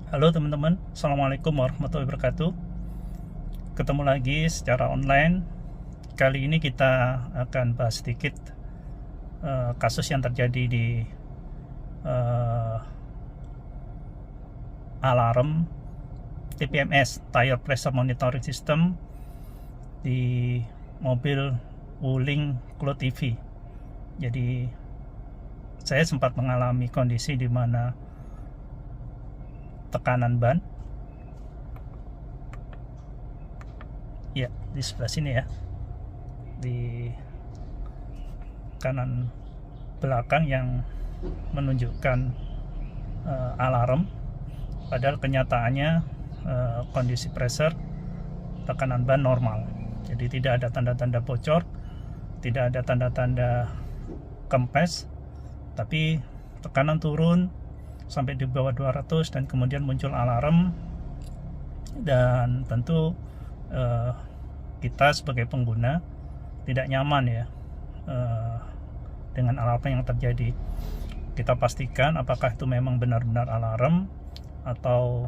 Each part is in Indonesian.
Halo teman-teman, Assalamualaikum warahmatullahi wabarakatuh. Ketemu lagi secara online. Kali ini kita akan bahas sedikit kasus yang terjadi di uh, alarm TPMS (Tire Pressure Monitoring System) di mobil Wuling Cloud EV. Jadi saya sempat mengalami kondisi di mana tekanan ban, ya di sebelah sini ya, di kanan belakang yang menunjukkan alarm, padahal kenyataannya kondisi pressure tekanan ban normal. Jadi tidak ada tanda-tanda bocor, tidak ada tanda-tanda kempes, tapi tekanan turun sampai di bawah 200 dan kemudian muncul alarm. Dan tentu kita sebagai pengguna tidak nyaman ya dengan alarm yang terjadi. Kita pastikan apakah itu memang benar-benar alarm atau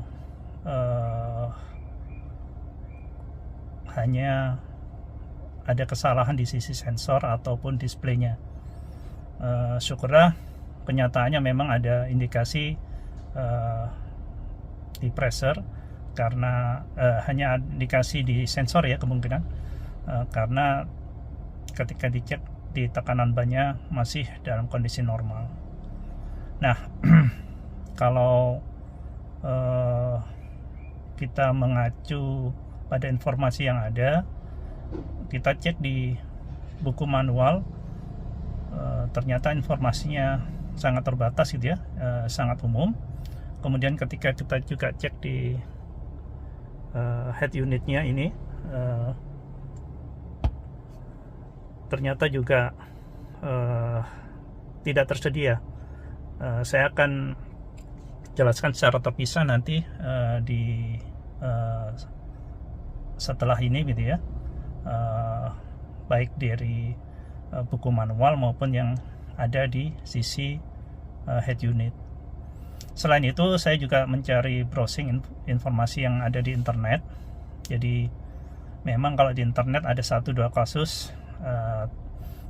hanya ada kesalahan di sisi sensor ataupun displaynya. Syukurlah kenyataannya memang ada indikasi di pressure, karena hanya indikasi di sensor ya kemungkinan, karena ketika dicek di tekanan bannya masih dalam kondisi normal. Nah, kalau kita mengacu pada informasi yang ada, kita cek di buku manual, ternyata informasinya sangat terbatas gitu ya, sangat umum. Kemudian ketika kita juga cek di head unitnya ini, ternyata juga tidak tersedia. Saya akan jelaskan secara terpisah nanti di setelah ini gitu ya, baik dari buku manual maupun yang ada di sisi head unit. Selain itu saya juga mencari browsing informasi yang ada di internet. Jadi memang kalau di internet ada 1-2 kasus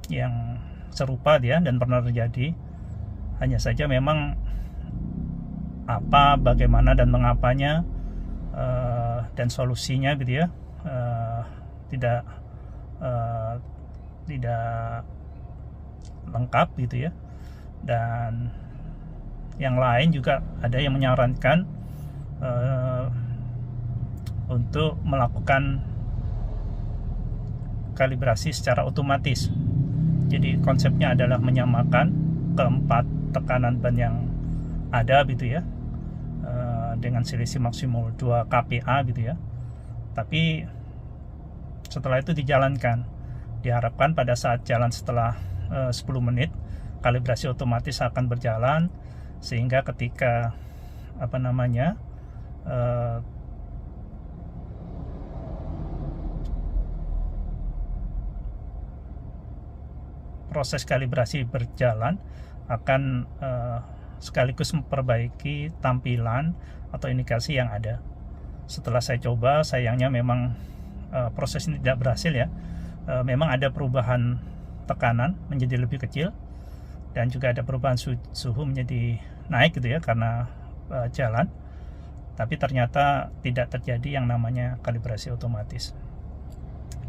yang serupa dia dan pernah terjadi. Hanya saja memang apa, bagaimana dan mengapanya dan solusinya gitu ya, tidak lengkap gitu ya. Dan yang lain juga ada yang menyarankan untuk melakukan kalibrasi secara otomatis. Jadi konsepnya adalah menyamakan keempat tekanan ban yang ada gitu ya, dengan selisih maksimal 2 kPa gitu ya. Tapi setelah itu dijalankan, diharapkan pada saat jalan setelah 10 menit kalibrasi otomatis akan berjalan, sehingga ketika proses kalibrasi berjalan akan sekaligus memperbaiki tampilan atau indikasi yang ada. Setelah saya coba, sayangnya memang proses ini tidak berhasil ya. Memang ada perubahan tekanan menjadi lebih kecil, dan juga ada perubahan suhu menjadi naik gitu ya karena jalan, tapi ternyata tidak terjadi yang namanya kalibrasi otomatis.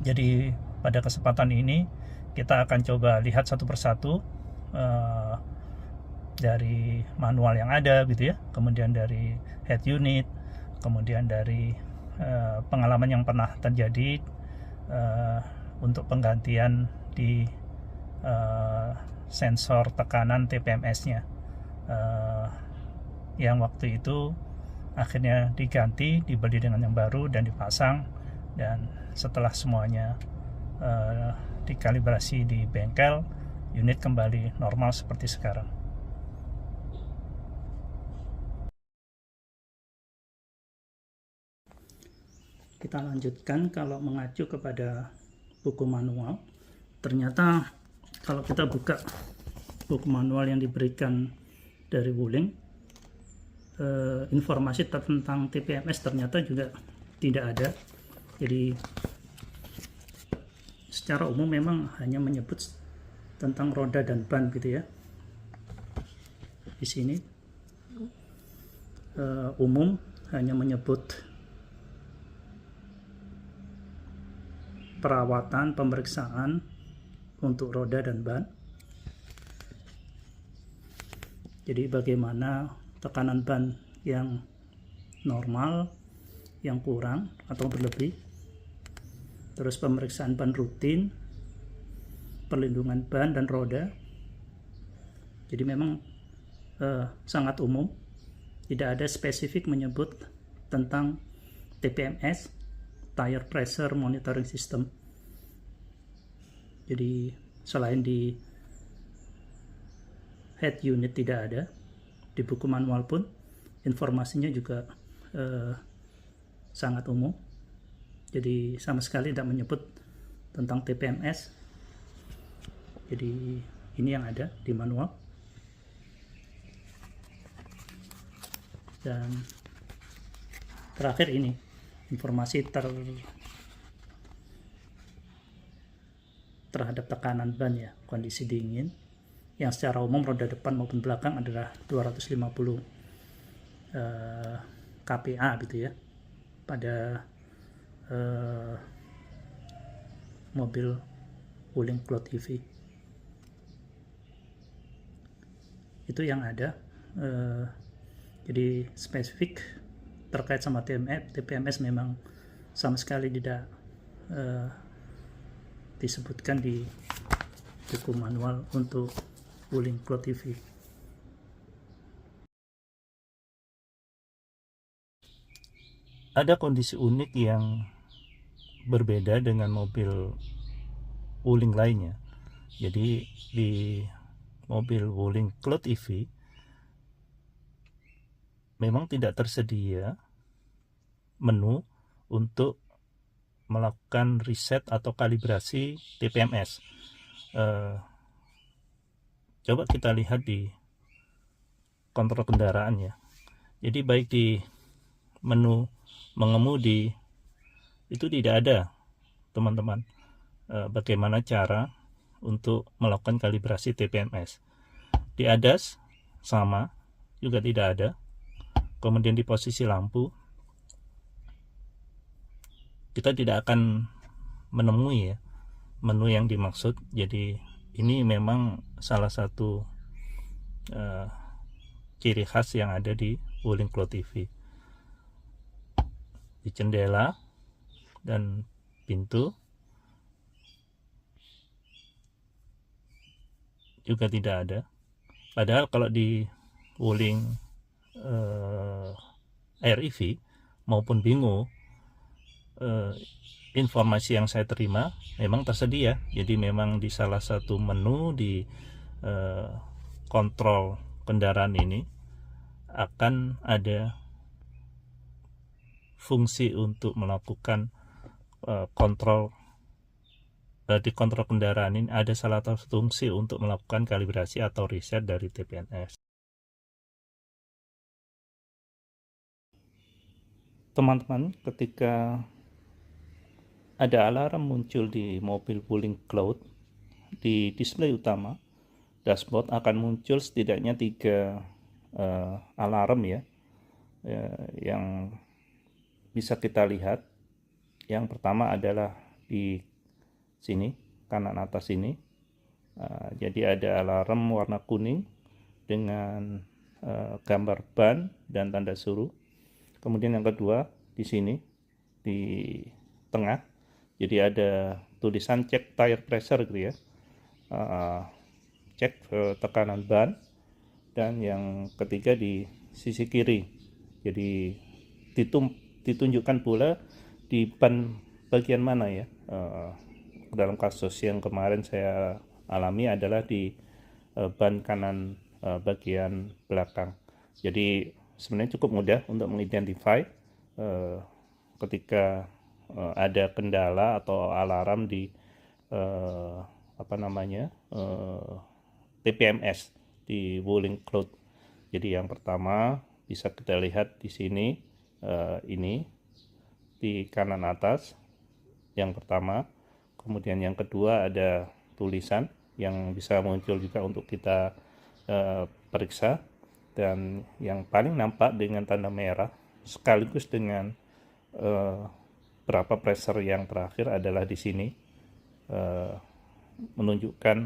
Jadi pada kesempatan ini kita akan coba lihat satu persatu dari manual yang ada gitu ya, kemudian dari head unit, kemudian dari pengalaman yang pernah terjadi untuk penggantian di sensor tekanan TPMS-nya, yang waktu itu akhirnya diganti, dibeli dengan yang baru dan dipasang. Dan setelah semuanya dikalibrasi di bengkel, unit kembali normal seperti sekarang. Kita lanjutkan. Kalau mengacu kepada buku manual, ternyata kalau kita buka buku manual yang diberikan dari Wuling, informasi tentang TPMS ternyata juga tidak ada. Jadi secara umum memang hanya menyebut tentang roda dan ban gitu ya. Di sini umum hanya menyebut perawatan, pemeriksaan untuk roda dan ban. Jadi bagaimana tekanan ban yang normal, yang kurang atau berlebih, terus pemeriksaan ban rutin, perlindungan ban dan roda. Jadi memang sangat umum, tidak ada spesifik menyebut tentang TPMS, Tire Pressure Monitoring System. Jadi selain di head unit tidak ada, di buku manual pun informasinya juga sangat umum. Jadi sama sekali tidak menyebut tentang TPMS. Jadi ini yang ada di manual. Dan terakhir ini informasi terhadap tekanan ban ya, kondisi dingin yang secara umum roda depan maupun belakang adalah 250 kPa gitu ya pada mobil Wuling Cloud EV. Itu yang ada. Jadi spesifik terkait sama TPMS memang sama sekali tidak disebutkan di buku manual untuk Wuling Cloud EV. Ada kondisi unik yang berbeda dengan mobil Wuling lainnya. Jadi di mobil Wuling Cloud EV memang tidak tersedia menu untuk melakukan riset atau kalibrasi TPMS. Coba kita lihat di kontrol kendaraan ya. Jadi baik di menu mengemudi itu tidak ada, teman-teman, bagaimana cara untuk melakukan kalibrasi TPMS. Di ADAS sama, juga tidak ada. Kemudian di posisi lampu kita tidak akan menemui ya menu yang dimaksud. Jadi ini memang salah satu ciri khas yang ada di Wuling Cloud EV. Di jendela dan pintu juga tidak ada. Padahal kalau di Wuling Air EV maupun Bingo, informasi yang saya terima memang tersedia. Jadi memang di salah satu menu di kontrol kendaraan ini akan ada fungsi untuk melakukan kontrol. Di kontrol kendaraan ini ada salah satu fungsi untuk melakukan kalibrasi atau riset dari TPMS. Teman-teman, ketika ada alarm muncul di mobil Wuling Cloud, di display utama dashboard akan muncul setidaknya 3 alarm ya, yang bisa kita lihat. Yang pertama adalah di sini kanan atas ini. Jadi ada alarm warna kuning dengan gambar ban dan tanda suruh. Kemudian yang kedua di sini di tengah, jadi ada tulisan cek tire pressure gitu ya, cek tekanan ban. Dan yang ketiga di sisi kiri, jadi ditunjukkan pula di ban bagian mana ya. Dalam kasus yang kemarin saya alami adalah di ban kanan bagian belakang. Jadi sebenarnya cukup mudah untuk mengidentify ketika ada kendala atau alarm di TPMS di Wuling Cloud. Jadi yang pertama bisa kita lihat di sini, ini di kanan atas yang pertama. Kemudian yang kedua ada tulisan yang bisa muncul juga untuk kita periksa, dan yang paling nampak dengan tanda merah sekaligus dengan berapa pressure yang terakhir adalah di sini, menunjukkan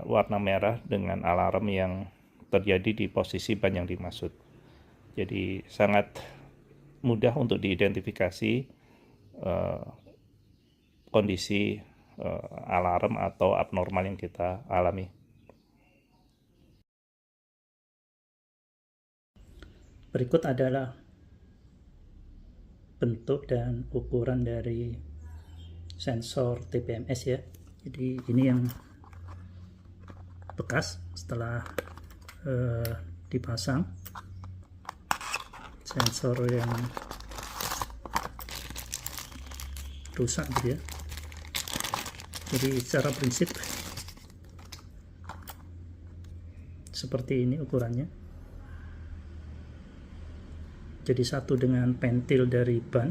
warna merah dengan alarm yang terjadi di posisi ban yang dimaksud. Jadi sangat mudah untuk diidentifikasi kondisi alarm atau abnormal yang kita alami. Berikut adalah bentuk dan ukuran dari sensor TPMS ya. Jadi ini yang bekas setelah dipasang, sensor yang rusak gitu ya. Jadi secara prinsip seperti ini ukurannya. Jadi satu dengan pentil dari ban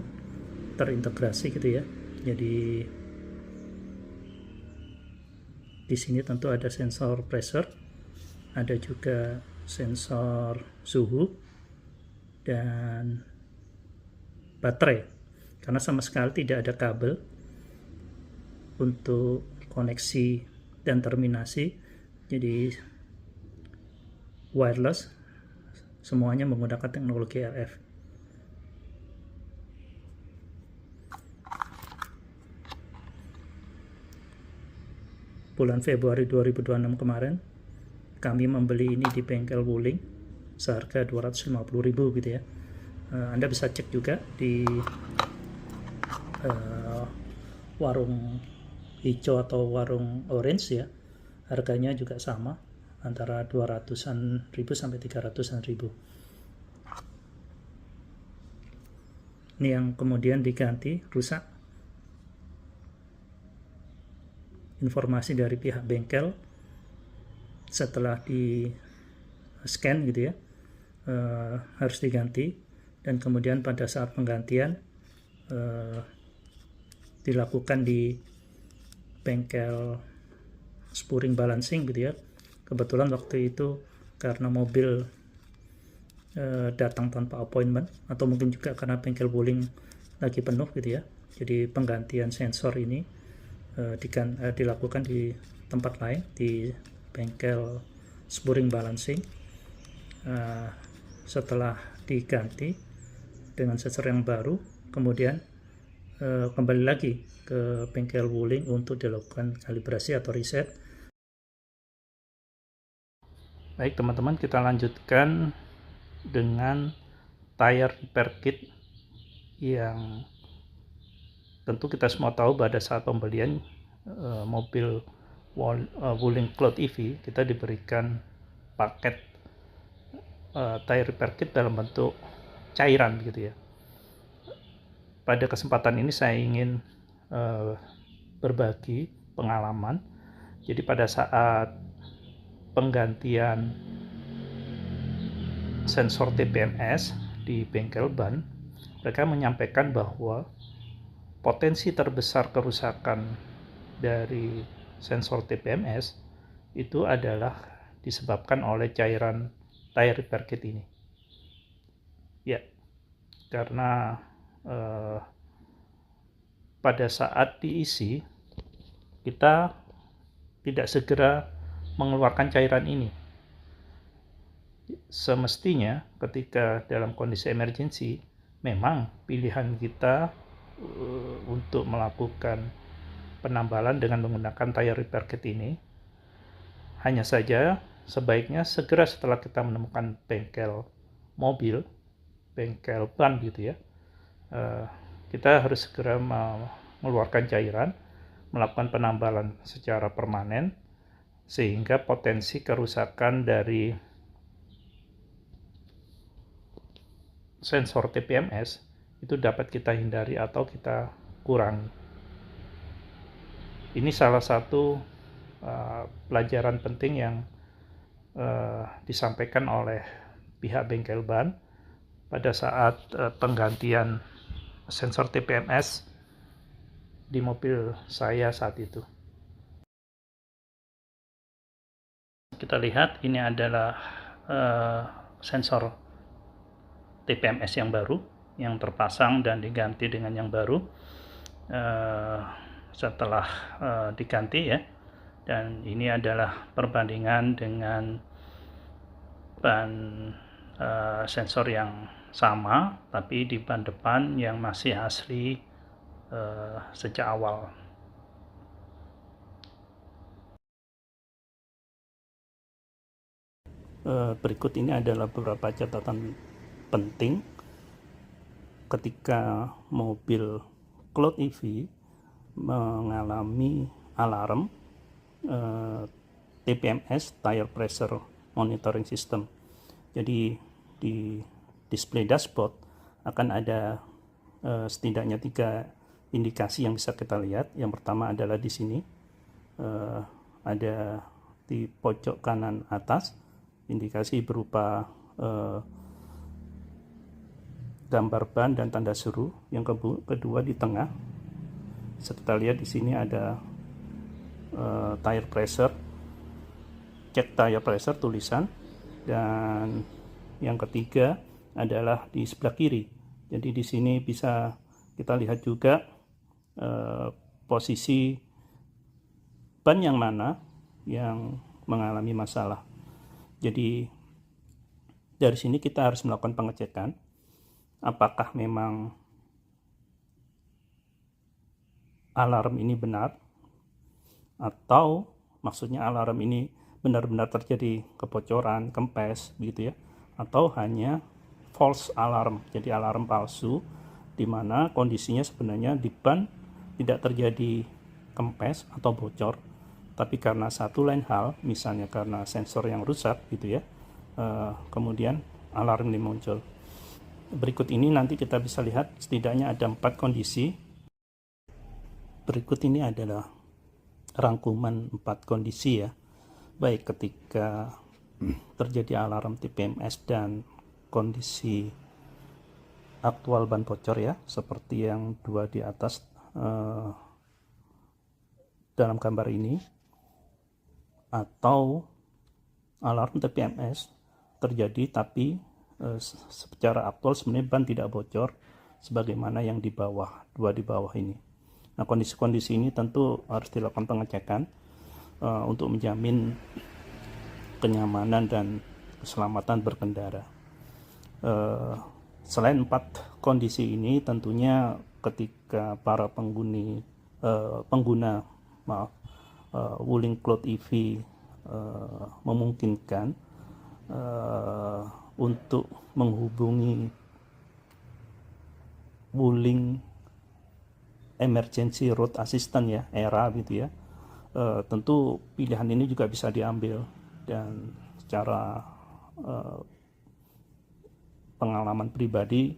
terintegrasi gitu ya. Jadi di sini tentu ada sensor pressure, ada juga sensor suhu dan baterai. Karena sama sekali tidak ada kabel untuk koneksi dan terminasi, jadi wireless, semuanya menggunakan teknologi RF. Bulan Februari 2026 kemarin kami membeli ini di bengkel Wuling seharga 250.000 gitu ya. Anda bisa cek juga di warung hijau atau warung orange ya, harganya juga sama antara 200-an ribu sampai 300-an ribu. Ini yang kemudian diganti, rusak. Informasi dari pihak bengkel setelah di scan gitu ya, harus diganti, dan kemudian pada saat penggantian dilakukan di bengkel Spuring Balancing gitu ya. Kebetulan waktu itu karena mobil datang tanpa appointment, atau mungkin juga karena bengkel Wuling lagi penuh gitu ya, jadi penggantian sensor ini dilakukan di tempat lain, di bengkel Spuring Balancing. Setelah diganti dengan sensor yang baru, kemudian kembali lagi ke bengkel Wuling untuk dilakukan kalibrasi atau reset. Baik teman-teman, kita lanjutkan dengan tire repair kit yang tentu kita semua tahu pada saat pembelian mobil Wuling Cloud EV, kita diberikan paket tire repair kit dalam bentuk cairan gitu ya. Pada kesempatan ini saya ingin berbagi pengalaman. Jadi pada saat penggantian sensor TPMS di bengkel ban, mereka menyampaikan bahwa potensi terbesar kerusakan dari sensor TPMS itu adalah disebabkan oleh cairan tire repair kit ini. Ya, karena pada saat diisi kita tidak segera mengeluarkan cairan ini. Semestinya ketika dalam kondisi emergency, memang pilihan kita untuk melakukan penambalan dengan menggunakan tire repair kit ini. Hanya saja sebaiknya segera setelah kita menemukan bengkel mobil, bengkel ban gitu ya, kita harus segera mengeluarkan cairan, melakukan penambalan secara permanen, sehingga potensi kerusakan dari sensor TPMS itu dapat kita hindari atau kita kurangi. Ini salah satu pelajaran penting yang disampaikan oleh pihak bengkel ban pada saat penggantian sensor TPMS di mobil saya saat itu. Kita lihat ini adalah sensor TPMS yang baru yang terpasang dan diganti dengan yang baru setelah diganti ya. Dan ini adalah perbandingan dengan ban sensor yang sama tapi di ban depan yang masih asli sejak awal. Berikut ini adalah beberapa catatan penting ketika mobil Cloud EV mengalami alarm TPMS, Tire Pressure Monitoring System. Jadi di display dashboard akan ada setidaknya 3 indikasi yang bisa kita lihat. Yang pertama adalah di sini ada di pojok kanan atas indikasi berupa gambar ban dan tanda seru. Yang kedua di tengah bisa kita lihat di sini ada tire pressure, cek tire pressure tulisan, dan yang ketiga adalah di sebelah kiri. Jadi di sini bisa kita lihat juga posisi ban yang mana yang mengalami masalah. Jadi dari sini kita harus melakukan pengecekan apakah memang alarm ini benar, atau maksudnya alarm ini benar-benar terjadi kebocoran, kempes gitu ya, atau hanya false alarm, jadi alarm palsu di mana kondisinya sebenarnya di ban tidak terjadi kempes atau bocor, tapi karena satu lain hal, misalnya karena sensor yang rusak gitu ya, kemudian alarm ini muncul. Berikut ini nanti kita bisa lihat setidaknya ada 4 kondisi. Berikut ini adalah rangkuman 4 kondisi ya, baik ketika terjadi alarm TPMS dan kondisi aktual ban bocor ya, seperti yang 2 di atas dalam gambar ini, atau alarm TPMS terjadi tapi secara aktual sebenarnya ban tidak bocor sebagaimana yang di bawah, 2 di bawah ini. Nah, kondisi-kondisi ini tentu harus dilakukan pengecekan untuk menjamin kenyamanan dan keselamatan berkendara. Selain 4 kondisi ini, tentunya ketika para pengguna Wuling Cloud EV memungkinkan untuk menghubungi Wuling Emergency Road Assistant ya, ERA gitu ya, tentu pilihan ini juga bisa diambil, dan secara pengalaman pribadi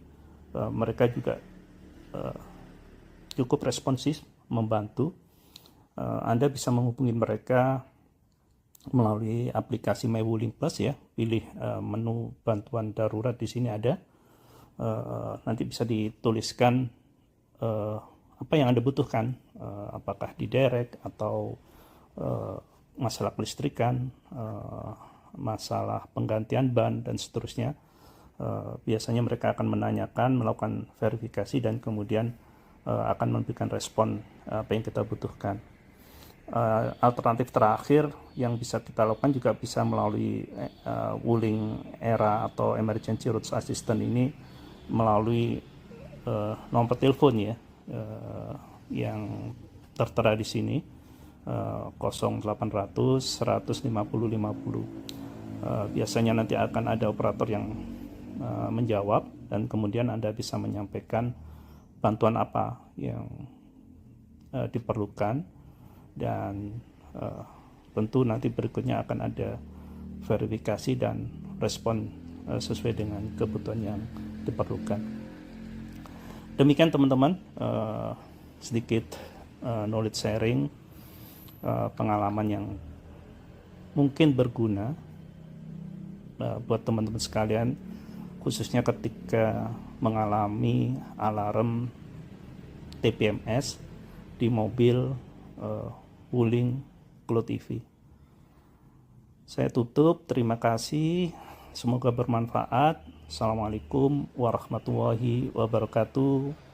mereka juga cukup responsif membantu. Anda bisa menghubungi mereka melalui aplikasi My Wuling Plus ya, pilih menu bantuan darurat, di sini ada, nanti bisa dituliskan apa yang Anda butuhkan, apakah diderek atau masalah kelistrikan, masalah penggantian ban dan seterusnya. Biasanya mereka akan menanyakan, melakukan verifikasi, dan kemudian akan memberikan respon apa yang kita butuhkan. Alternatif terakhir yang bisa kita lakukan juga bisa melalui Wuling ERA atau Emergency Road Assistant ini melalui nomor telepon ya, yang tertera di sini, 0800 150 50. Biasanya nanti akan ada operator yang menjawab, dan kemudian Anda bisa menyampaikan bantuan apa yang diperlukan, dan tentu nanti berikutnya akan ada verifikasi dan respon sesuai dengan kebutuhan yang diperlukan. Demikian teman-teman, sedikit knowledge sharing, pengalaman yang mungkin berguna buat teman-teman sekalian, khususnya ketika mengalami alarm TPMS di mobil Wuling Cloud EV. Saya tutup, terima kasih, semoga bermanfaat. Assalamualaikum warahmatullahi wabarakatuh.